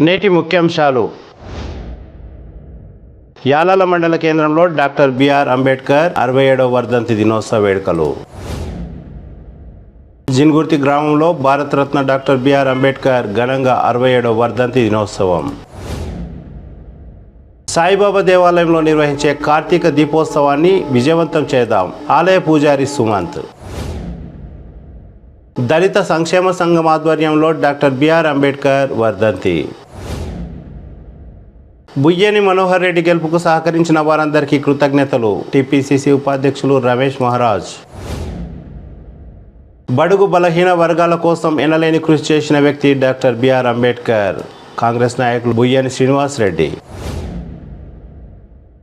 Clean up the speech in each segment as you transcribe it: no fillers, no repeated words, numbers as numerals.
నేటి ముఖ్యాంశాలు. యాలాల మండల కేంద్రంలో డాక్టర్ బిఆర్ అంబేద్కర్ 67వ వర్ధంతి దినోత్సవ వేడుకలు. జిన్గుర్తి గ్రామంలో భారతరత్న డాక్టర్ బిఆర్ అంబేద్కర్ ఘనంగా 67వ వర్ధంతి దినోత్సవం. సాయిబాబా దేవాలయంలో నిర్వహించే కార్తీక దీపోత్సవాన్ని విజయవంతం చేద్దాం. ఆలయ పూజారి సుమంత్. దళిత సంక్షేమ సంఘం ఆధ్వర్యంలో డాక్టర్ బిఆర్ అంబేద్కర్ వర్ధంతి. బుయ్యేని మనోహర్ రెడ్డి గెలుపుకు సహకరించిన వారందరికీ కృతజ్ఞతలు. టీపీసీసీ ఉపాధ్యక్షులు రమేష్ మహారాజ్. బడుగు బలహీన వర్గాల కోసం ఎనలేని కృషి చేసిన వ్యక్తి డాక్టర్ బిఆర్ అంబేద్కర్. కాంగ్రెస్ నాయకులు బుయ్యేని శ్రీనివాస్ రెడ్డి.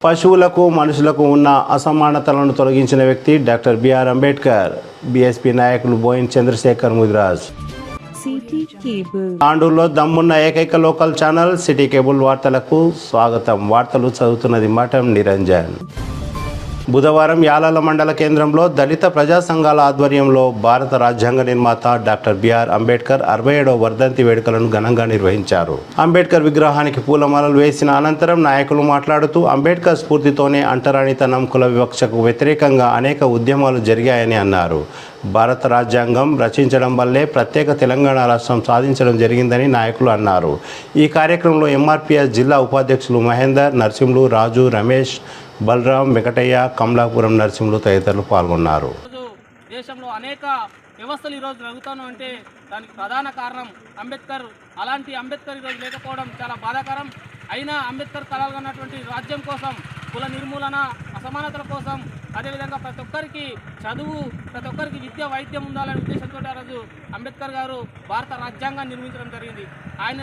పశువులకు మనుషులకు ఉన్న అసమానతలను తొలగించిన వ్యక్తి డాక్టర్ బిఆర్ అంబేద్కర్. బీఎస్పీ నాయకులు బోయిన్ చంద్రశేఖర్ ముదిరాజ్. తాండూరులో దమ్మున్న ఏకైక లోకల్ ఛానల్ సిటీ కేబుల్ వార్తలకు స్వాగతం. వార్తలు చదువుతున్నది మఠం నిరంజన్. బుధవారం యాలాల మండల కేంద్రంలో దళిత ప్రజా సంఘాల ఆధ్వర్యంలో భారత రాజ్యాంగ నిర్మాత డాక్టర్ బిఆర్ అంబేద్కర్ 67వ వర్ధంతి వేడుకలను ఘనంగా నిర్వహించారు. అంబేద్కర్ విగ్రహానికి పూలమాలలు వేసిన అనంతరం నాయకులు మాట్లాడుతూ అంబేద్కర్ స్ఫూర్తితోనే అంటరానితనం, కుల వివక్షకు వ్యతిరేకంగా అనేక ఉద్యమాలు జరిగాయని అన్నారు. భారత రాజ్యాంగం రచించడం వల్లే ప్రత్యేక తెలంగాణ రాష్ట్రం సాధించడం జరిగిందని నాయకులు అన్నారు. ఈ కార్యక్రమంలో ఎంఆర్పీఎస్ జిల్లా ఉపాధ్యక్షులు మహేందర్, నరసింహులు, రాజు, రమేష్, బలరాం, వెంకటయ్య, కమలాపురం నరసింహులు తదితరులు పాల్గొన్నారు. దేశంలో అనేక వ్యవస్థలు ఈరోజు జరుగుతాను అంటే దానికి ప్రధాన కారణం అంబేద్కర్. అలాంటి అంబేద్కర్ ఈరోజు లేకపోవడం చాలా బాధాకరం. అయినా అంబేద్కర్ కలగన్నటువంటి రాజ్యం కోసం, కుల నిర్మూలన, అసమానతల కోసం, అదేవిధంగా ప్రతి ఒక్కరికి చదువు, ప్రతి ఒక్కరికి విద్య, వైద్యం ఉండాలనే ఉద్దేశంతో ఆ రోజు అంబేద్కర్ గారు భారత రాజ్యాంగాన్ని నిర్మించడం జరిగింది. ఆయన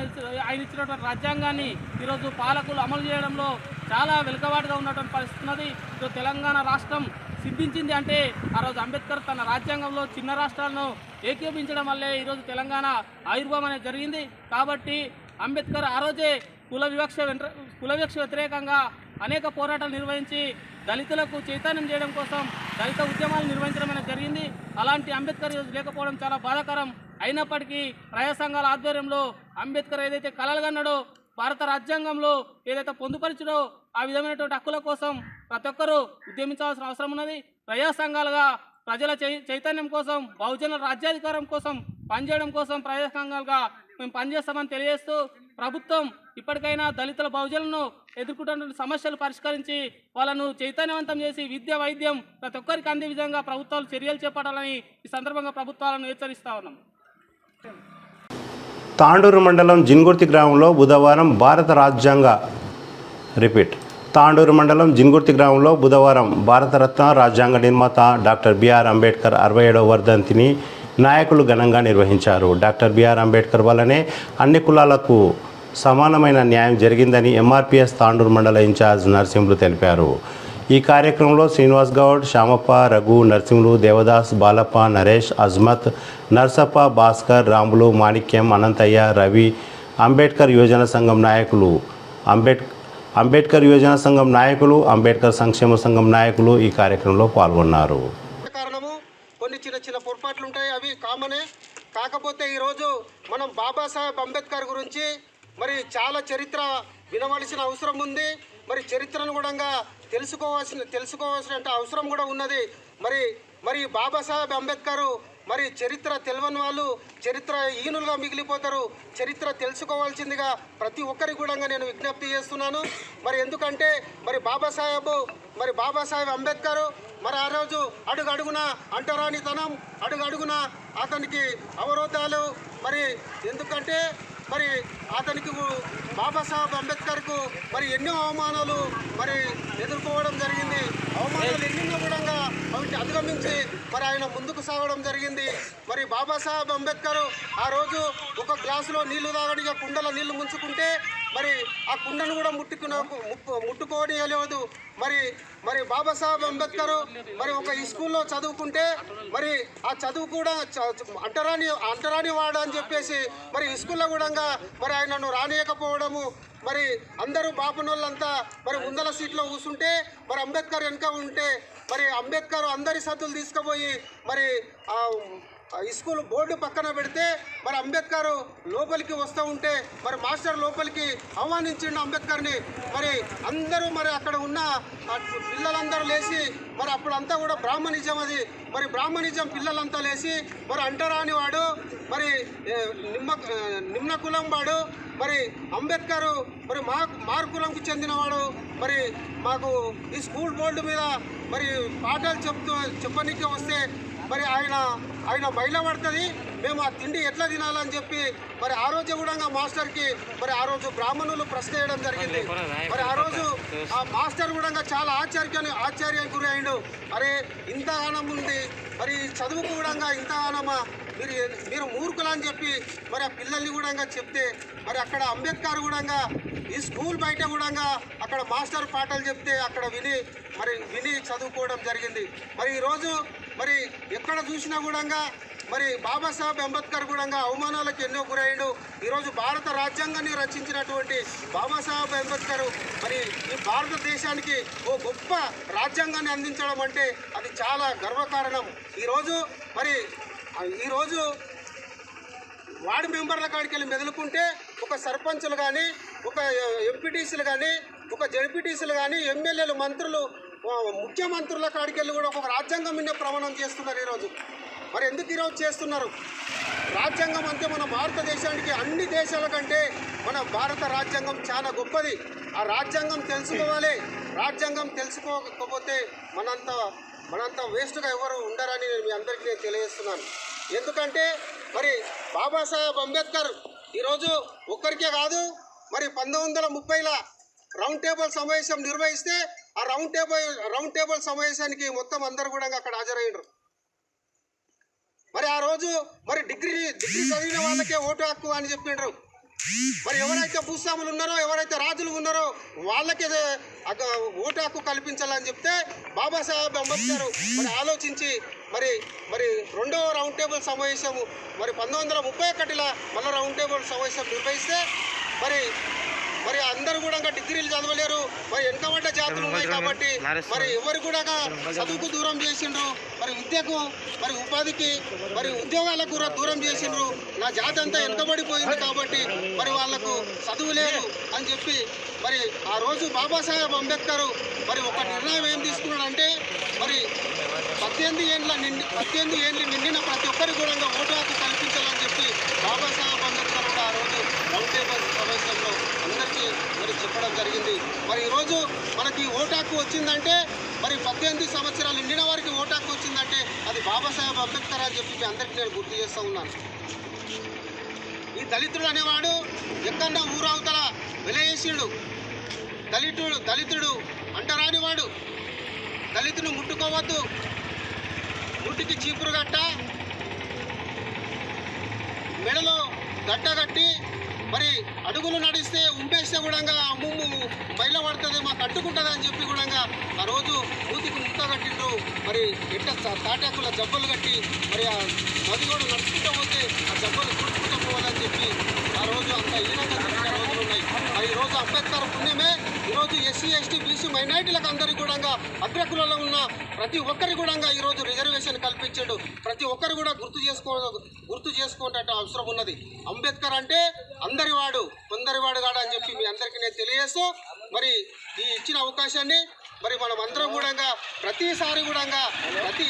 ఇచ్చినటువంటి రాజ్యాంగాన్ని ఈరోజు పాలకులు అమలు చేయడంలో చాలా వెనుకబాటుగా ఉన్నటువంటి పరిస్థితి ఉన్నది. ఈరోజు తెలంగాణ రాష్ట్రం సిద్ధించింది అంటే ఆ రోజు అంబేద్కర్ తన రాజ్యాంగంలో చిన్న రాష్ట్రాలను ఏకీభవించడం వల్లే ఈరోజు తెలంగాణ ఆవిర్భావం అనేది జరిగింది. కాబట్టి అంబేద్కర్ ఆ రోజే కుల వివక్ష వ్యతిరేకంగా అనేక పోరాటాలు నిర్వహించి దళితులకు చైతన్యం చేయడం కోసం దళిత ఉద్యమాలు నిర్వహించడం అనేది జరిగింది. అలాంటి అంబేద్కర్ ఈరోజు లేకపోవడం చాలా బాధాకరం. అయినప్పటికీ ప్రజా సంఘాల ఆధ్వర్యంలో అంబేద్కర్ ఏదైతే కలలుగన్నాడో, భారత రాజ్యాంగంలో ఏదైతే పొందుపరిచాడో ఆ విధమైనటువంటి హక్కుల కోసం ప్రతి ఒక్కరూ ఉద్యమించాల్సిన అవసరం ఉన్నది. ప్రజా సంఘాలుగా ప్రజల చైతన్యం కోసం, బహుజనుల రాజ్యాధికారం కోసం పనిచేయడం కోసం ప్రజా సంఘాలుగా మేము పనిచేస్తామని తెలియజేస్తూ, ప్రభుత్వం ఇప్పటికైనా దళితుల, బహుజనులను ఎదుర్కొంటున్న సమస్యలు పరిష్కరించి వాళ్ళను చైతన్యవంతం చేసి విద్య, వైద్యం ప్రతి ఒక్కరికి అందే విధంగా ప్రభుత్వాలు చర్యలు చేపట్టాలని ఈ సందర్భంగా ప్రభుత్వాలను హెచ్చరిస్తా ఉన్నాం. తాండూరు మండలం జిన్గుర్తి గ్రామంలో బుధవారం తాండూరు మండలం జిన్గుర్తి గ్రామంలో బుధవారం భారతరత్న రాజ్యాంగ నిర్మాత డాక్టర్ బిఆర్ అంబేద్కర్ 67వ వర్ధంతిని నాయకులు ఘనంగా నిర్వహించారు. డాక్టర్ బిఆర్ అంబేద్కర్ వల్లనే అన్ని కులాలకు సమానమైన న్యాయం జరిగిందని ఎంఆర్పీఎస్ తాండూరు మండల ఇన్ఛార్జ్ నరసింహులు తెలిపారు. ఈ కార్యక్రమంలో శ్రీనివాస్ గౌడ్, శ్యామప్ప, రఘు, నరసింహులు, దేవదాస్, బాలప్ప, నరేష్, అజ్మత్, నర్సప్ప, భాస్కర్, రాములు, మాణిక్యం, అనంతయ్య, రవి, అంబేద్కర్ యువజన సంఘం నాయకులు, అంబేద్కర్ సంక్షేమ సంఘం నాయకులు ఈ కార్యక్రమంలో పాల్గొన్నారు. కారణము కొన్ని చిన్న పొరపాట్లు ఉంటాయి, అవి కామనే. కాకపోతే ఈరోజు మనం బాబాసాహెబ్ అంబేద్కర్ గురించి మరి చాలా చరిత్ర వినవలసిన అవసరం ఉంది. మరి చరిత్రను కూడా తెలుసుకోవాల్సిన అవసరం కూడా ఉన్నది. మరి బాబాసాహెబ్ అంబేద్కర్ మరి చరిత్ర తెలియని వాళ్ళు చరిత్ర హీనులుగా మిగిలిపోతారు. చరిత్ర తెలుసుకోవాల్సిందిగా ప్రతి ఒక్కరికి కూడా నేను విజ్ఞప్తి చేస్తున్నాను. మరి ఎందుకంటే మరి బాబాసాహెబ్ అంబేద్కర్ మరి ఆ రోజు అడుగడుగున అంటరానితనం, అడుగడుగున అతనికి అవరోధాలు. మరి ఎందుకంటే మరి అతనికి బాబాసాహెబ్ అంబేద్కర్కు మరి ఎన్నో అవమానాలు మరి ఎదుర్కోవడం జరిగింది. అవమానాలు ఎన్నెన్నో కూడా వాటిని అధిగమించి మరి ఆయన ముందుకు సాగడం జరిగింది. మరి బాబాసాహెబ్ అంబేద్కర్ ఆ రోజు ఒక గ్లాసులో నీళ్లు తాగడిగా కుండల నీళ్లు ముంచుకుంటే మరి ఆ కుండను కూడా ముట్టుకోనియలేదు. మరి బాబాసాహెబ్ అంబేద్కర్ మరి ఒక స్కూల్లో చదువుకుంటే మరి ఆ చదువు కూడా అంటరాని వాడు అని చెప్పేసి మరి స్కూల్లో కూడా మరి ఆయనను రానియకపోవడము. మరి అందరూ బాపనోళ్ళంతా మరి ముందల సీట్లో కూర్చుంటే మరి అంబేద్కర్ వెనక ఉంటే మరి అంబేద్కర్ అందరి సద్దులు తీసుకుపోయి మరి స్కూల్ బోర్డు పక్కన పెడితే మరి అంబేద్కర్ లోపలికి వస్తూ ఉంటే మరి మాస్టర్ లోపలికి ఆహ్వానించిండు అంబేద్కర్ని. మరి అందరూ మరి అక్కడ ఉన్న పిల్లలందరూ లేచి మరి అప్పుడంతా కూడా బ్రాహ్మణిజం అది, మరి బ్రాహ్మణిజం పిల్లలంతా లేచి మరి అంటరాని వాడు, మరి నిమ్న కులం వాడు, మరి అంబేద్కర్ మరి మార్కులంకు చెందినవాడు, మరి మాకు ఈ స్కూల్ బోర్డు మీద మరి పాఠాలు చెప్పనీకి వస్తే మరి ఆయన బయట పడుతుంది, మేము ఆ తిండి ఎట్లా తినాలని చెప్పి మరి ఆ రోజు కూడా మాస్టర్కి మరి ఆ రోజు బ్రాహ్మణులు ప్రశ్న వేయడం జరిగింది. మరి ఆ రోజు ఆ మాస్టర్ కూడా చాలా ఆశ్చర్యానికి గురి అయిండు. అరే ఇంత గానం ఉంది, మరి చదువుకు కూడా ఇంత గానమా, మీరు మూర్ఖులు అని చెప్పి మరి ఆ పిల్లల్ని కూడా చెప్తే మరి అక్కడ అంబేద్కర్ కూడా ఈ స్కూల్ బయట కూడా అక్కడ మాస్టర్ పాఠాలు చెప్తే అక్కడ విని చదువుకోవడం జరిగింది. మరి ఈరోజు మరి ఎక్కడ చూసినా కూడా మరి బాబాసాహెబ్ అంబేద్కర్ కూడా అవమానాలకు ఎన్నో గురయ్యాడు. ఈరోజు భారత రాజ్యాంగాన్ని రచించినటువంటి బాబాసాహెబ్ అంబేద్కర్ మరి ఈ భారతదేశానికి ఓ గొప్ప రాజ్యాంగాన్ని అందించడం అంటే అది చాలా గర్వకారణం. ఈరోజు వార్డు మెంబర్ల కాడికి వెళ్ళి మెదులుకుంటే ఒక సర్పంచులు కానీ, ఒక ఎంపీటీసీలు కానీ, ఒక జడ్పీటీసీలు కానీ, ఎమ్మెల్యేలు, మంత్రులు, ముఖ్యమంత్రుల కాడికి వెళ్ళి కూడా ఒక రాజ్యాంగం మీద ప్రమాణం చేస్తున్నారు ఈరోజు. మరి ఎందుకు ఈరోజు చేస్తున్నారు? రాజ్యాంగం అంటే మన భారతదేశానికి అన్ని దేశాల కంటే మన భారత రాజ్యాంగం చాలా గొప్పది. ఆ రాజ్యాంగం తెలుసుకోవాలి. రాజ్యాంగం తెలుసుకోకపోతే మనంత వేస్ట్గా ఎవరు ఉండరని మీ అందరికీ నేను తెలియజేస్తున్నాను. ఎందుకంటే మరి బాబాసాహెబ్ అంబేద్కర్ ఈరోజు ఒక్కరికే కాదు, మరి 1930లో రౌండ్ టేబుల్ సమావేశం నిర్వహిస్తే ఆ రౌండ్ టేబుల్ సమావేశానికి మొత్తం అందరు కూడా అక్కడ హాజరయ్యారు. మరి ఆ రోజు మరి డిగ్రీ చదివిన వాళ్ళకే ఓటు హక్కు అని చెప్పిండ్రు. మరి ఎవరైతే భూస్వాములు ఉన్నారో, ఎవరైతే రాజులు ఉన్నారో వాళ్ళకే ఓటు హక్కు కల్పించాలని చెప్తే బాబాసాహెబ్ అంబేద్కర్ మరి ఆలోచించి మరి రెండవ రౌండ్ టేబుల్ సమావేశము మరి 1931లో మళ్ళీ రౌండ్ టేబుల్ సమావేశం నిర్వహిస్తే మరి అందరూ కూడా డిగ్రీలు చదవలేరు, మరి వెనుకబడ్డ జాతులు ఉన్నాయి కాబట్టి మరి ఎవరు కూడా చదువుకు దూరం చేసిండ్రు, మరి విద్యకు, మరి ఉపాధికి, మరి ఉద్యోగాలకు కూడా దూరం చేసిండ్రు. నా జాతి అంతా వెనుకబడిపోయింది కాబట్టి మరి వాళ్లకు చదువు లేదు అని చెప్పి మరి ఆ రోజు బాబాసాహెబ్ అంబేద్కర్ మరి ఒక నిర్ణయం ఏం తీసుకున్నాడంటే మరి 18 ఏళ్ళు నిండిన ప్రతి ఒక్కరికి కూడా ఓటు హక్కు కల్పించాలని చెప్పి బాబాసాహెబ్ అంబేద్కర్ కూడా ఆ రోజు రౌండ్ టేబుల్ సమావేశంలో అందరికీ మరి చెప్పడం జరిగింది. మరి ఈరోజు మనకి ఓటు హక్కు వచ్చిందంటే మరి 18 సంవత్సరాలు నిండిన వారికి ఓటు హక్కు వచ్చిందంటే అది బాబాసాహెబ్ అంబేద్కర్ అని చెప్పి మీ అందరికీ నేను గుర్తు చేస్తూ ఉన్నాను. ఈ దళితుడు అనేవాడు ఎక్కడన్నా ఊరవతల వెలయేసిండు. దళితుడు అంటరానివాడు. దళితుని ముట్టుకోవద్దు, ముట్టికి చీపురు గట్ట, మెడలో గట్ట కట్టి మరి అడుగులు నడిస్తే ఉంపేస్తే కూడా అమ్ము బయట పడుతుంది, మాకు అడ్డుకుంటుంది అని చెప్పి కూడా ఆ రోజు మూతికి ముక్క కట్టిండ్రు. మరి ఎట్ట తాటాకుల జబ్బలు కట్టి మరి ఆ నది కూడా నడుచుకుంటూ పోతే ఆ జబ్బలు తుడుచుకుంటూ పోవాలని చెప్పి ఆ రోజు అంత హీనంగా జరిగిన రోజులు ఉన్నాయి. మరి ఈరోజు అంబేద్కర్ పుణ్యమే ఈరోజు ఎస్సీ ఎస్టీ బీసీ మైనారిటీలకు అందరికీ కూడా అగ్రకులలో ఉన్న ప్రతి ఒక్కరికి కూడా ఈరోజు రిజర్వేషన్ కల్పించాడు. ప్రతి ఒక్కరు కూడా గుర్తు చేసుకోవడం అవసరం ఉన్నది. అంబేద్కర్ అంటే అందరివాడు, కొందరివాడు కాదు అని చెప్పి మీ అందరికీ నేను తెలియజేస్తూ మరి ఈ ఇచ్చిన అవకాశాన్ని మరి మనం అందరం కూడా ప్రతిసారి కూడా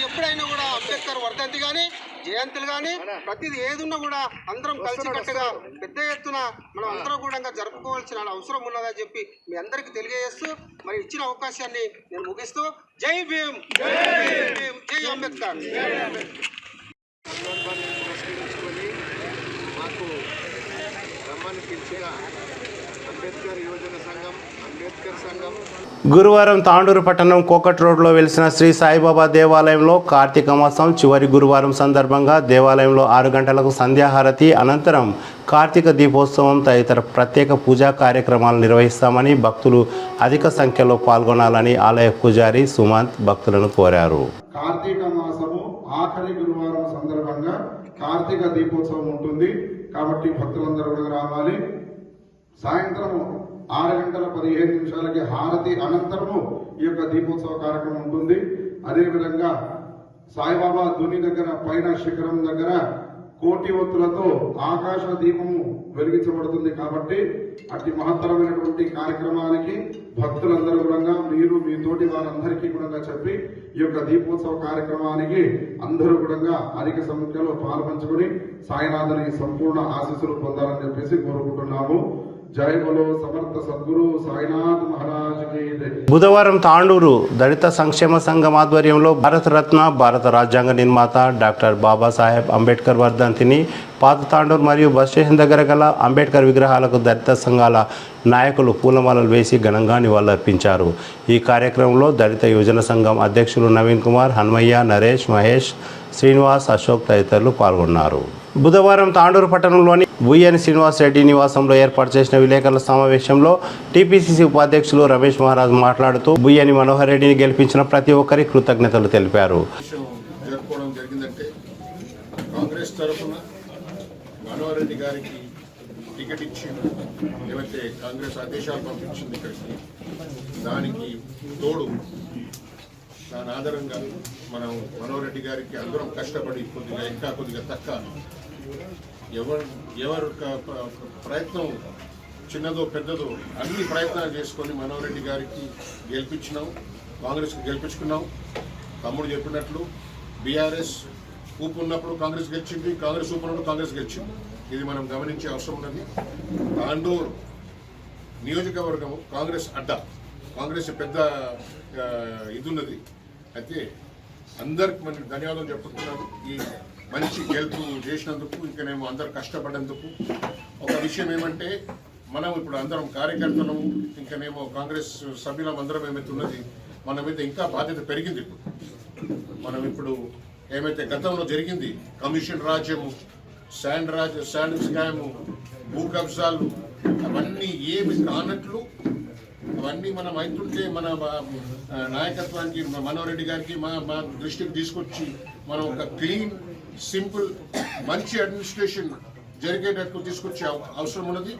ఎప్పుడైనా కూడా అంబేద్కర్ వర్ధంతి కానీ, జయంతులు కానీ, ప్రతిది ఏదున్నా కూడా అందరం కలిసికట్టుగా పెద్ద ఎత్తున మనం అందరం కూడా జరుపుకోవాల్సిన అవసరం ఉన్నదని చెప్పి మీ అందరికీ తెలియజేస్తూ మరి ఇచ్చిన అవకాశాన్ని నేను ముగిస్తూ జై భీమ్, జై భీమ్, జై అంబేద్కర్. మాకు రమ్మని పిలిచిన అంబేద్కర్ యువజన సంఘం, అంబేద్కర్ సంఘం గురువారం తాండూరు పట్టణం కోకట్ రోడ్లో వెలిసిన శ్రీ సాయిబాబా దేవాలయంలో కార్తీక మాసం చివరి గురువారం సందర్భంగా దేవాలయంలో 6 గంటలకు సంధ్యాహారతి అనంతరం కార్తీక దీపోత్సవం తదితర ప్రత్యేక పూజా కార్యక్రమాలు నిర్వహిస్తామని భక్తులు అధిక సంఖ్యలో పాల్గొనాలని ఆలయ పూజారి సుమంత్ భక్తులను కోరారు. కార్తీక మాసము ఆఖరి గురువారం సందర్భంగా కార్తీక దీపోత్సవం ఉంటుంది కాబట్టి భక్తులందరూ కూడా రావాలి. సాయంత్రం 6:15 హారతి అనంతరము ఈ యొక్క దీపోత్సవ కార్యక్రమం ఉంటుంది. అదేవిధంగా సాయిబాబా ధుని దగ్గర పైన శిఖరం దగ్గర కోటి ఒత్తులతో ఆకాశ దీపము వెలిగించబడుతుంది. కాబట్టి అతి మహత్తరమైనటువంటి కార్యక్రమానికి భక్తులందరూ కూడా మీరు మీ తోటి వారందరికీ కూడా చెప్పి ఈ యొక్క దీపోత్సవ కార్యక్రమానికి అందరూ కూడా అధిక సంఖ్యలో పాల్పంచుకుని సాయినాథుని సంపూర్ణ ఆశీస్సులు పొందాలని చెప్పేసి కోరుకుంటున్నాము. జై బలో సమర్థ సద్గురు సాయినాథ్ మహారాజ్ కి జై. బుధవారం తాండూరు దళిత సంక్షేమ సంఘం ఆధ్వర్యంలో భారతరత్న భారత రాజ్యాంగ నిర్మాత డాక్టర్ బాబాసాహెబ్ అంబేద్కర్ వర్ధంతిని పాత తాండూరు మరియు బస్ స్టేషన్ దగ్గర గల అంబేద్కర్ విగ్రహాలకు దళిత సంఘాల నాయకులు పూలమాలలు వేసి ఘనంగా నివాళులర్పించారు. ఈ కార్యక్రమంలో దళిత యువజన సంఘం అధ్యక్షులు నవీన్ కుమార్, హన్మయ్య, నరేష్, మహేష్, శ్రీనివాస్, అశోక్ తదితరులు పాల్గొన్నారు. బుధవారం తాండూరు పట్టణంలోని బుయ్యని శ్రీనివాస్ రెడ్డి నివాసంలో ఏర్పాటు చేసిన విలేకరుల సమావేశంలో టీపీసీసీ ఉపాధ్యక్షులు రమేష్ మహారాజ్ మాట్లాడుతూ బుయ్యని మనోహర్ రెడ్డిని గెలిపించిన ప్రతి ఒక్కరికి కృతజ్ఞతలు తెలిపారు. జరుపుకోవడం జరిగిందంటే కాంగ్రెస్ తరఫున మనోహర్ రెడ్డి గారికి టికెట్ ఇచ్చి ఏమైతే కాంగ్రెస్ ఆదేశాలు పంపించింది ఇక్కడికి, దానికి తోడు దాని ఆధారంగా మనం మనోహర్ రెడ్డి గారికి అందరం కష్టపడి కొద్దిగా ఇంకా కొద్దిగా తక్కువ ఎవరు ప్రయత్నం చిన్నదో పెద్దదో అన్ని ప్రయత్నాలు చేసుకొని మనోహర్ రెడ్డి గారికి గెలిపించినాం, కాంగ్రెస్కి గెలిపించుకున్నాం. తమ్ముడు చెప్పినట్లు బీఆర్ఎస్ ఊపు ఉన్నప్పుడు కాంగ్రెస్ గెలిచింది, కాంగ్రెస్ ఊపు ఉన్నప్పుడు కాంగ్రెస్ గెలిచింది. ఇది మనం గమనించే అవసరం ఉన్నది. తాండూరు నియోజకవర్గము కాంగ్రెస్ అడ్డా, కాంగ్రెస్ పెద్ద ఇది ఉన్నది. అయితే అందరికి మనం ధన్యవాదాలు చెప్పుకుంటున్నాను ఈ మంచి గెలుపు చేసినందుకు, ఇంకనేమో అందరు కష్టపడేందుకు. ఒక విషయం ఏమంటే మనం ఇప్పుడు అందరం కార్యకర్తలము, ఇంకనేమో కాంగ్రెస్ సభ్యులం అందరం ఏమైతే ఉన్నది మన మీద ఇంకా బాధ్యత పెరిగింది. మనం ఇప్పుడు ఏమైతే గతంలో జరిగింది కమిషన్ రాజ్యము, శాండ్ స్కాము, భూ కబ్జాలు, అవన్నీ ఏమి కానట్లు అవన్నీ మనం అవుతుంటే మన నాయకత్వానికి మనోహర్ రెడ్డి గారికి మా దృష్టికి తీసుకొచ్చి మనం ఒక క్లీన్, సింపుల్, మంచి అడ్మినిస్ట్రేషన్ జరిగేటట్టు తీసుకొచ్చే అవసరం ఉన్నది.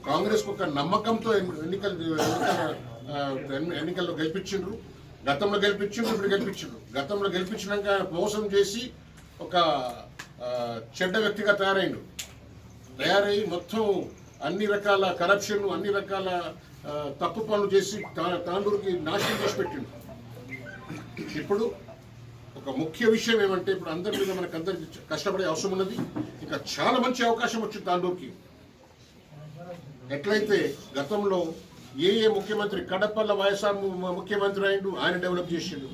కాంగ్రెస్కు ఒక నమ్మకంతో ఎన్నికల్లో గెలిపించిండ్రు. గతంలో గెలిపించిండ్రు, ఇప్పుడు గెలిపించిండ్రు. గతంలో గెలిపించినాక మోసం చేసి ఒక చెడ్డ వ్యక్తిగా తయారయ్యి మొత్తం అన్ని రకాల కరప్షన్, అన్ని రకాల తప్పు పనులు చేసి తాండూరుకి నాశనం చేసి పెట్టిండు. ఇప్పుడు ఒక ముఖ్య విషయం ఏమంటే ఇప్పుడు అందరి మీద మనకు అందరికి కష్టపడే అవసరం ఉన్నది. ఇంకా చాలా మంచి అవకాశం వచ్చింది తాండూరుకి. ఎట్లయితే గతంలో ఏ ముఖ్యమంత్రి కడపల్ల వైఎస్ఆర్ ముఖ్యమంత్రి అయిండు, ఆయన డెవలప్ చేసిండు.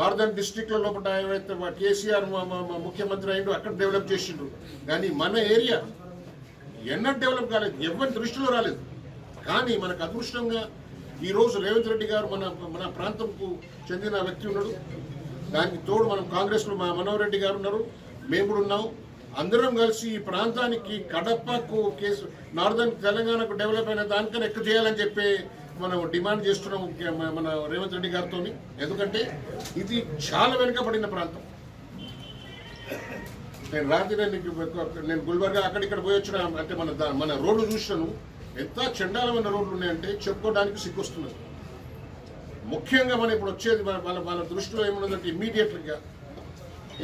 నార్దర్న్ డిస్ట్రిక్ట్ల లోపల ఏవైతే కేసీఆర్ ముఖ్యమంత్రి అయిండు, అక్కడ డెవలప్ చేసిండు. కానీ మన ఏరియా ఎన్నడూ డెవలప్ కాలేదు, ఎవరి దృష్టిలో రాలేదు. కానీ మనకు అదృష్టంగా ఈరోజు రేవంత్ రెడ్డి గారు మన ప్రాంతంకు చెందిన వ్యక్తి ఉన్నాడు. దానికి తోడు మనం కాంగ్రెస్లో మనోహర్ రెడ్డి గారు ఉన్నారు, మేము కూడా ఉన్నాం. అందరం కలిసి ఈ ప్రాంతానికి కడపకు నార్దర్న్ తెలంగాణకు డెవలప్ అయిన దానికన్నా ఎక్కువ చేయాలని చెప్పి మనం డిమాండ్ చేస్తున్నాం మన రేవంత్ రెడ్డి గారితో. ఎందుకంటే ఇది చాలా వెనుకబడిన ప్రాంతం. నేను గుల్బర్గా అక్కడిక్కడ పోయి వచ్చిన అంటే మన రోడ్లు చూసినాను, ఎంత చండాలమైన రోడ్లు ఉన్నాయంటే చెప్పుకోవడానికి సిగ్గొస్తున్నది. ముఖ్యంగా మనం ఇప్పుడు వచ్చేది వాళ్ళ దృష్టిలో ఏమున్నదంటే ఇమ్మీడియట్గా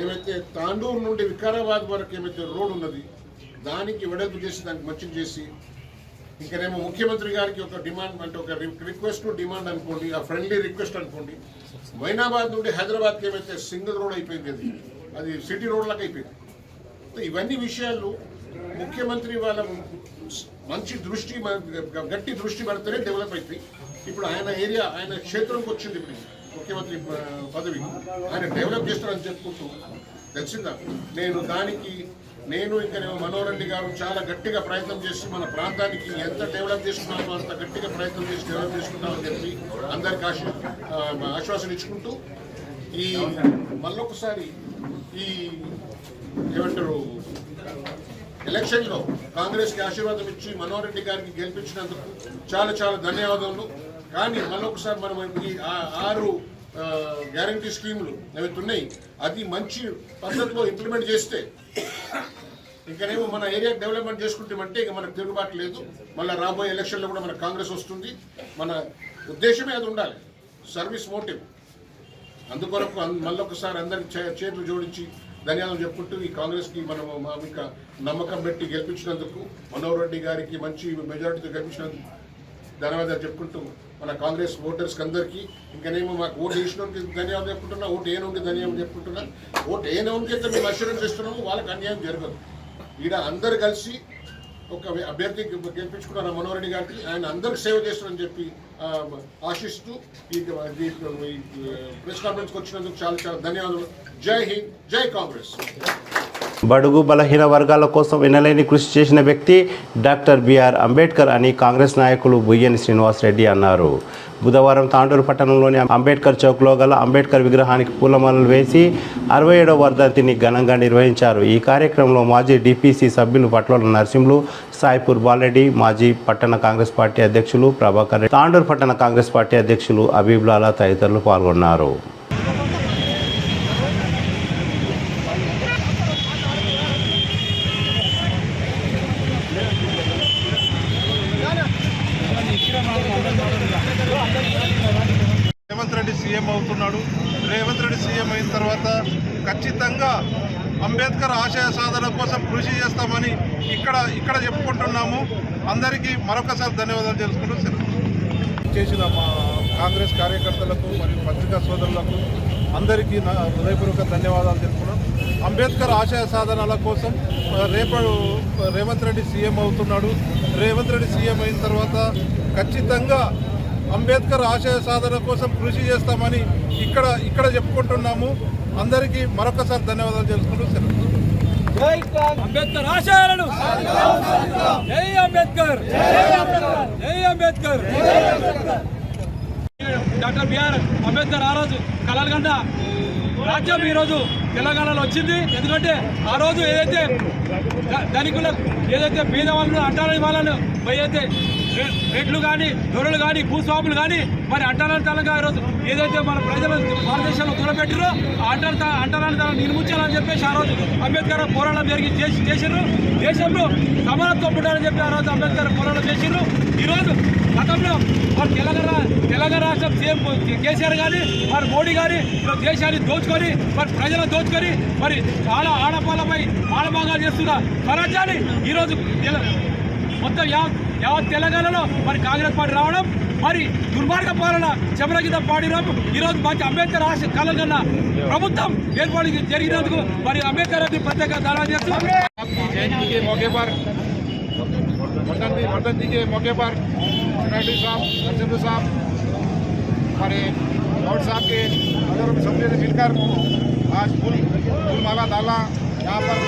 ఏమైతే తాండూరు నుండి వికారాబాద్ వరకు ఏమైతే రోడ్ ఉన్నది దానికి వెడల్పు చేసి దానికి మంచిగా చేసి, ఇంకనేమో ముఖ్యమంత్రి గారికి ఒక డిమాండ్ అంటే ఒక రిక్వెస్ట్ డిమాండ్ అనుకోండి, ఆ ఫ్రెండ్లీ రిక్వెస్ట్ అనుకోండి. మైనాబాద్ నుండి హైదరాబాద్కి ఏమైతే సింగిల్ రోడ్ అయిపోయింది, అది సిటీ రోడ్ లాగా అయిపోయింది. ఇవన్నీ విషయాలు ముఖ్యమంత్రి వాళ్ళ మంచి దృష్టి, గట్టి దృష్టి పెడితేనే డెవలప్ అవుతాయి. ఇప్పుడు ఆయన క్షేత్రంకి వచ్చింది ఇప్పుడు ముఖ్యమంత్రి పదవి, ఆయన డెవలప్ చేస్తారని చెప్పుకుంటూ తెలిసిందా. నేను ఇంకా మనోహర్ రెడ్డి గారు చాలా గట్టిగా ప్రయత్నం చేసి మన ప్రాంతానికి ఎంత డెవలప్ చేసుకున్నామో అంత గట్టిగా ప్రయత్నం చేసి డెవలప్ చేసుకుంటామని చెప్పి అందరికి ఆశ్వాసన ఇచ్చుకుంటూ ఈ మళ్ళొకసారి ఈ ఏమంటారు ఎలక్షన్లో కాంగ్రెస్కి ఆశీర్వాదం ఇచ్చి మనోహర్ రెడ్డి గారికి గెలిపించినందుకు చాలా చాలా ధన్యవాదాలు. కానీ మళ్ళొకసారి మనం ఈ 6 గ్యారంటీ స్కీములు ఏవైతే ఉన్నాయి అది మంచి పద్ధతిలో ఇంప్లిమెంట్ చేస్తే ఇంకనేమో మన ఏరియా డెవలప్మెంట్ చేసుకుంటామంటే ఇక మనకు తిరుగుబాటు లేదు. మళ్ళీ రాబోయే ఎలక్షన్లో కూడా మనకు కాంగ్రెస్ వస్తుంది. మన ఉద్దేశమే అది ఉండాలి, సర్వీస్ మోటివ్. అందుకొరకు మళ్ళొకసారి అందరికి చేతులు జోడించి ధన్యవాదాలు చెప్పుకుంటూ ఈ కాంగ్రెస్కి మనం మా మీకు నమ్మకం పెట్టి గెలిపించినందుకు మనోహర్ రెడ్డి గారికి మంచి మెజారిటీతో గెలిపించినందుకు ధన్యవాదాలు చెప్పుకుంటూ మన కాంగ్రెస్ ఓటర్స్కి అందరికీ ఇంకనేమో మాకు ఓటు వేసినోనికి ధన్యవాదాలు చెప్పుకుంటున్నా, ఓటు ఏనుండి ధన్యవాదాలు చెప్పుకుంటున్నా. ఓటు ఏనుండి అయితే మేము అష్యూరెన్స్ ఇస్తున్నాము, వాళ్ళకి అన్యాయం జరగదు. ఈడ అందరు కలిసి ఒక అభ్యర్థి గెలిపించుకున్నారు మనోహర్ రెడ్డి గారికి, ఆయన అందరికి సేవ చేస్తారని చెప్పి ఆశిస్తూ ఈ ప్రెస్ కాన్ఫరెన్స్కి వచ్చినందుకు చాలా చాలా ధన్యవాదాలు. జై హింద్, జై కాంగ్రెస్. బడుగు బలహీన వర్గాల కోసం వినలేని కృషి చేసిన వ్యక్తి డాక్టర్ బిఆర్ అంబేద్కర్ అని కాంగ్రెస్ నాయకులు బుయ్యని శ్రీనివాసరెడ్డి అన్నారు. బుధవారం తాండూరు పట్టణంలోని అంబేద్కర్ చౌక్లో గల అంబేద్కర్ విగ్రహానికి పూలమాలలు వేసి 67వ వర్ధంతిని ఘనంగా నిర్వహించారు. ఈ కార్యక్రమంలో మాజీ డిపిసి సభ్యులు పట్లోల నరసింహులు, సాయిపూర్ బాలరెడ్డి, మాజీ పట్టణ కాంగ్రెస్ పార్టీ అధ్యక్షులు ప్రభాకర్ రెడ్డి, తాండూరు పట్టణ కాంగ్రెస్ పార్టీ అధ్యక్షులు అబీబ్లాలా తదితరులు పాల్గొన్నారు. రేవంత్ రెడ్డి సీఎం అవుతున్నాడు. రేవంత్ రెడ్డి సీఎం అయిన తర్వాత ఖచ్చితంగా అంబేద్కర్ ఆశయ సాధన కోసం కృషి చేస్తామని ఇక్కడ చెప్పుకుంటున్నాము. అందరికీ మరొకసారి ధన్యవాదాలు తెలుసుకుంటూ చేసిన మా కాంగ్రెస్ కార్యకర్తలకు మరియు పత్రికా సోదరులకు అందరికీ నా హృదయపూర్వక ధన్యవాదాలు తెలుపుతున్నాం. అంబేద్కర్ ఆశయ సాధనల కోసం రేవంత్ రెడ్డి సీఎం అవుతున్నాడు. రేవంత్ రెడ్డి సీఎం అయిన తర్వాత ఖచ్చితంగా అంబేద్కర్ ఆశయ సాధన కోసం కృషి చేస్తామని ఇక్కడ చెప్పుకుంటున్నాము. అందరికీ మరొకసారి ధన్యవాదాలు తెలుసుకుంటూ అంబేద్కర్ ఆశయాలను జై అంబేద్కర్, జై అంబేద్కర్. డాక్టర్ బిఆర్ అంబేద్కర్ ఆ రోజు కలలుగండ రాజ్యం ఈరోజు తెలంగాణలో వచ్చింది. ఎందుకంటే ఆ రోజు ఏదైతే ధనికులకు ఏదైతే పేద వాళ్ళను అంటారని వాళ్ళను ఏదైతే రెడ్లు కానీ దొరలు కానీ భూస్వాములు కానీ మరి అంటరానితనంగా ఈరోజు ఏదైతే మన ప్రజలు భారతదేశంలో దూరపెట్టిరో ఆ అంటరానితనం నిర్మించాలని చెప్పేసి ఆ రోజు అంబేద్కర్ పోరాటం చేసిర్రు. దేశంలో సమానత్వం ఉండాలని చెప్పి ఆ రోజు అంబేద్కర్ పోరాటం చేసిర్రు. ఈరోజు గతంలో మరి తెలంగాణ రాష్ట్రం సీఎం కేసీఆర్ కానీ మరి మోడీ కానీ దేశాన్ని దోచుకొని మరి ప్రజలను దోచుకొని మరి చాలా ఆడపాలపై ఆడభాగాలు చేస్తున్న స్వరాజ్యాన్ని ఈరోజు మొత్తం యావత్ తెలంగాణలో మరి కాంగ్రెస్ పార్టీ రావడం, మరి దుర్మార్గ పాలన చెమరగిత పాడిరాం ఈరోజు మంచి అంబేద్కర్ ఆశ కలగన్న ప్రభుత్వం ఏర్పాటు జరిగినందుకు మరి అంబేద్కర్ ప్రత్యేక ధన్యవాదాలు చేస్తున్నాం. जयंती के मौके पर वर्धंती के मौके पर सेक्रेटरी साहब, नरसिम्हा साहब, हमारे गौड़ साहब के नगर असेंबली से मिलकर आज फूलमाला डाला यहाँ पर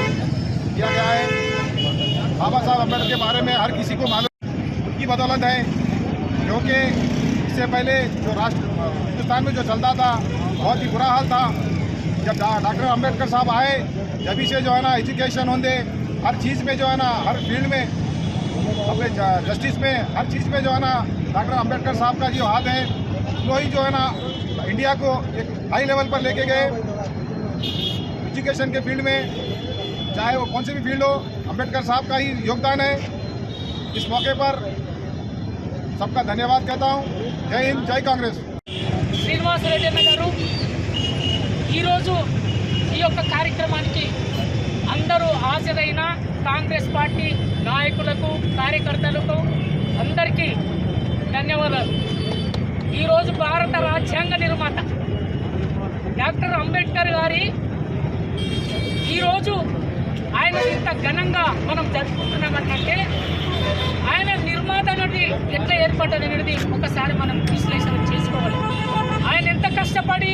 किया गया है. बाबा साहब अम्बेडकर के बारे में हर किसी को मालूम, उनकी बदौलत है, क्योंकि इससे पहले जो हिंदुस्तान में जो चलता था बहुत ही बुरा हाल था. जब डॉक्टर अम्बेडकर साहब आए जब से जो है ना एजुकेशन होंगे हर चीज़ में जो है ना हर फील्ड में अपने जस्टिस में हर चीज़ में जो है ना डॉक्टर अम्बेडकर साहब का जो हाथ है वो ही जो है ना इंडिया को एक हाई लेवल पर लेके गए. एजुकेशन के फील्ड में चाहे वो कौन सी भी फील्ड हो अम्बेडकर साहब का ही योगदान है. इस मौके पर सबका धन्यवाद कहता हूँ. जय हिंद, जय कांग्रेस. శ్రీనివాసరెడ్డి అన్న గారు ఈరోజు ఈ యొక్క కార్యక్రమానికి అందరూ హాజరైన కాంగ్రెస్ పార్టీ నాయకులకు కార్యకర్తలకు అందరికీ ధన్యవాదాలు. ఈరోజు భారత రాజ్యాంగ నిర్మాత డాక్టర్ అంబేద్కర్ గారి ఈరోజు ఆయన ఇంత ఘనంగా మనం జరుపుకుంటున్నామంటే ఆయన నిర్మాత అనేది ఎట్లా ఏర్పడ్డది అనేది ఒకసారి మనం విశ్లేషణ చేసుకోవాలి. ఆయన ఎంత కష్టపడి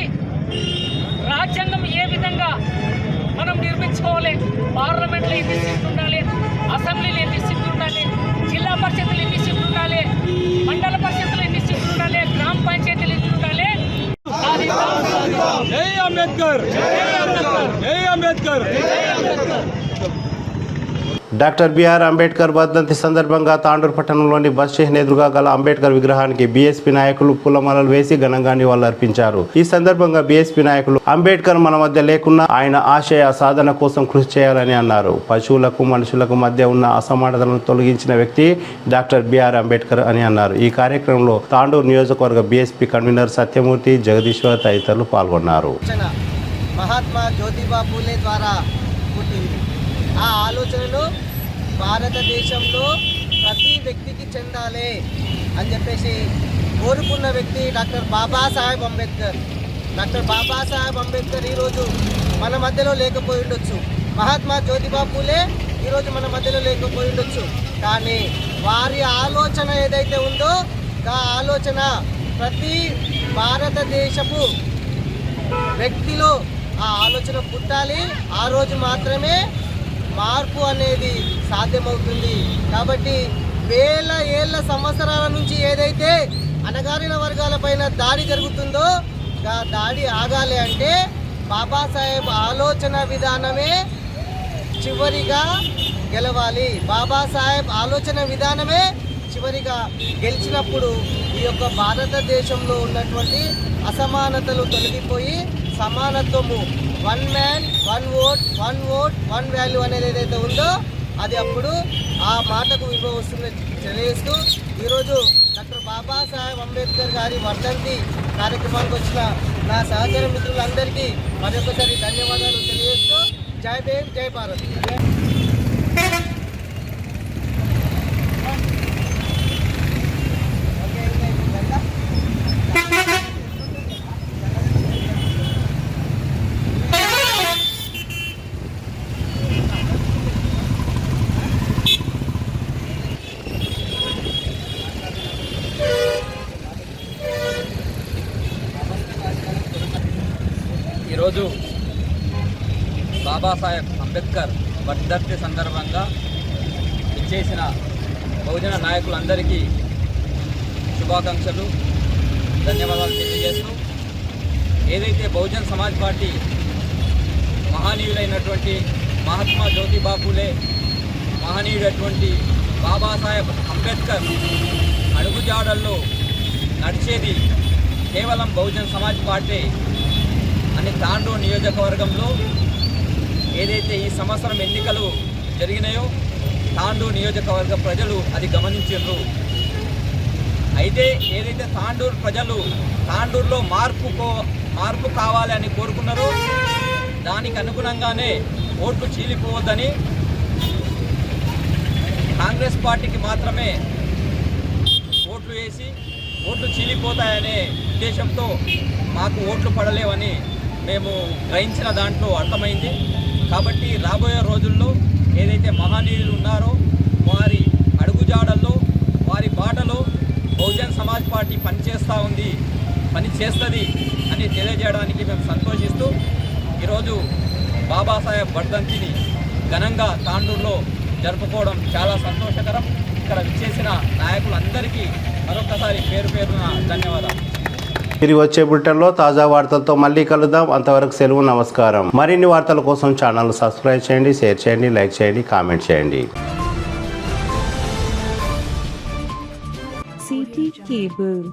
రాజ్యాంగం ఏ విధంగా మనం నిర్మించుకోవాలి, పార్లమెంట్లో ఎన్ని సీట్లు ఉండాలి, అసెంబ్లీలో ఎన్ని సీట్లు ఉండాలి, జిల్లా పరిషత్తులు ఎన్ని సీట్లు ఉండాలి, మండల పరిషత్తులు ఎన్ని సీట్లు ఉండాలి, గ్రామ పంచాయతీలు ఎన్ని ఉండాలి. జై అంబేద్కర్, జై అంబేద్కర్, జై అంబేద్కర్. డాక్టర్ బిఆర్ అంబేద్కర్ వర్ధంతి సందర్భంగా తాండూరు పట్టణంలోని బస్ స్టేషన్ ఎదురుగా గల అంబేద్కర్ విగ్రహానికి బీఎస్పీ నాయకులు పూలమాలలు వేసి ఘనంగా నివాళులర్పించారు. ఈ సందర్భంగా బీఎస్పీ నాయకులు అంబేద్కర్ మన మధ్య లేకున్నా ఆయన ఆశయ సాధన కోసం కృషి చేయాలని అన్నారు. పశువులకు మనుషులకు మధ్య ఉన్న అసమానతలను తొలగించిన వ్యక్తి డాక్టర్ బిఆర్ అంబేద్కర్ అని అన్నారు. ఈ కార్యక్రమంలో తాండూరు నియోజకవర్గ బీఎస్పీ కన్వీనర్ సత్యమూర్తి, జగదీశ్వర్ తదితరులు పాల్గొన్నారు. మహాత్మా జ్యోతిబా పూలే ద్వారా పుట్టింది. ఆ ఆలోచనలు భారతదేశంలో ప్రతి వ్యక్తికి చెందాలి అని చెప్పేసి కోరుకున్న వ్యక్తి డాక్టర్ బాబాసాహెబ్ అంబేద్కర్. డాక్టర్ బాబాసాహెబ్ అంబేద్కర్ ఈరోజు మన మధ్యలో లేకపోయి ఉండొచ్చు, మహాత్మా జ్యోతిబా పూలే ఈరోజు మన మధ్యలో లేకపోయి ఉండొచ్చు, కానీ వారి ఆలోచన ఏదైతే ఉందో ఆ ఆలోచన ప్రతి భారతదేశపు వ్యక్తిలో ఆ ఆలోచన పుట్టాలి. ఆ రోజు మాత్రమే మార్పు అనేది సాధ్యమవుతుంది. కాబట్టి వేల ఏళ్ళ సంవత్సరాల నుంచి ఏదైతే అణగారిన వర్గాలపైన దాడి జరుగుతుందో ఆ దాడి ఆగాలి అంటే బాబాసాహెబ్ ఆలోచన విధానమే చివరిగా గెలవాలి. బాబాసాహెబ్ ఆలోచన విధానమే చివరిగా గెలిచినప్పుడు ఈ యొక్క భారతదేశంలో ఉన్నటువంటి అసమానతలు తొలగిపోయి సమానత్వము, 1 మ్యాన్ 1 ఓట్ 1 ఓట్ 1 వాల్యూ అనేది ఏదైతే ఉందో అది అప్పుడు ఆ మాటకు విలువ వస్తుందని తెలియజేస్తూ ఈరోజు డాక్టర్ బాబాసాహెబ్ అంబేద్కర్ గారి వర్ధంతి కార్యక్రమానికి వచ్చిన నా సహచర మిత్రులందరికీ మరొకసారి ధన్యవాదాలు తెలియజేస్తూ జై భీమ్, జై భారత్. ఈరోజు బాబాసాహెబ్ అంబేద్కర్ వర్ధంతి సందర్భంగా ఇచ్చేసిన బహుజన నాయకులందరికీ శుభాకాంక్షలు, ధన్యవాదాలు తెలియజేస్తూ ఏదైతే బహుజన్ సమాజ్ పార్టీ మహనీయుడైనటువంటి మహాత్మా జ్యోతిబా పూలే, మహనీయుడైనటువంటి బాబాసాహెబ్ అంబేద్కర్ అడుగుజాడల్లో నడిచేది కేవలం బహుజన్ సమాజ్ పార్టీ అని తాండూరు నియోజకవర్గంలో ఏదైతే ఈ సంవత్సరం ఎన్నికలు జరిగినాయో తాండూరు నియోజకవర్గ ప్రజలు అది గమనించారు. అయితే ఏదైతే తాండూరు ప్రజలు తాండూరులో మార్పు కావాలి అని కోరుకున్నారో దానికి అనుగుణంగానే ఓట్లు చీలిపోవద్దని, కాంగ్రెస్ పార్టీకి మాత్రమే ఓట్లు వేసి ఓట్లు చీలిపోతాయనే ఉద్దేశంతో మాకు ఓట్లు పడలేవని మేము గ్రహించిన దాంట్లో అర్థమైంది. కాబట్టి రాబోయే రోజుల్లో ఏదైతే మహనీయులు ఉన్నారో వారి అడుగుజాడల్లో వారి బాటలో బహుజన్ సమాజ్ పార్టీ పనిచేస్తుంది అని తెలియజేయడానికి మేము సంతోషిస్తూ ఈరోజు బాబాసాహెబ్ వర్ధంతిని ఘనంగా తాండూరులో జరుపుకోవడం చాలా సంతోషకరం. ఇక్కడ విచ్చేసిన నాయకులందరికీ మరొకసారి పేరు పేరున ధన్యవాదాలు. తిరిగి వచ్చే బులెటిన్లో తాజా వార్తలతో మళ్ళీ కలుద్దాం. అంతవరకు సెలవు, నమస్కారం. మరిన్ని వార్తల కోసం ఛానల్ సబ్స్క్రైబ్ చేయండి, షేర్ చేయండి, లైక్ చేయండి, కామెంట్ చేయండి. City cable.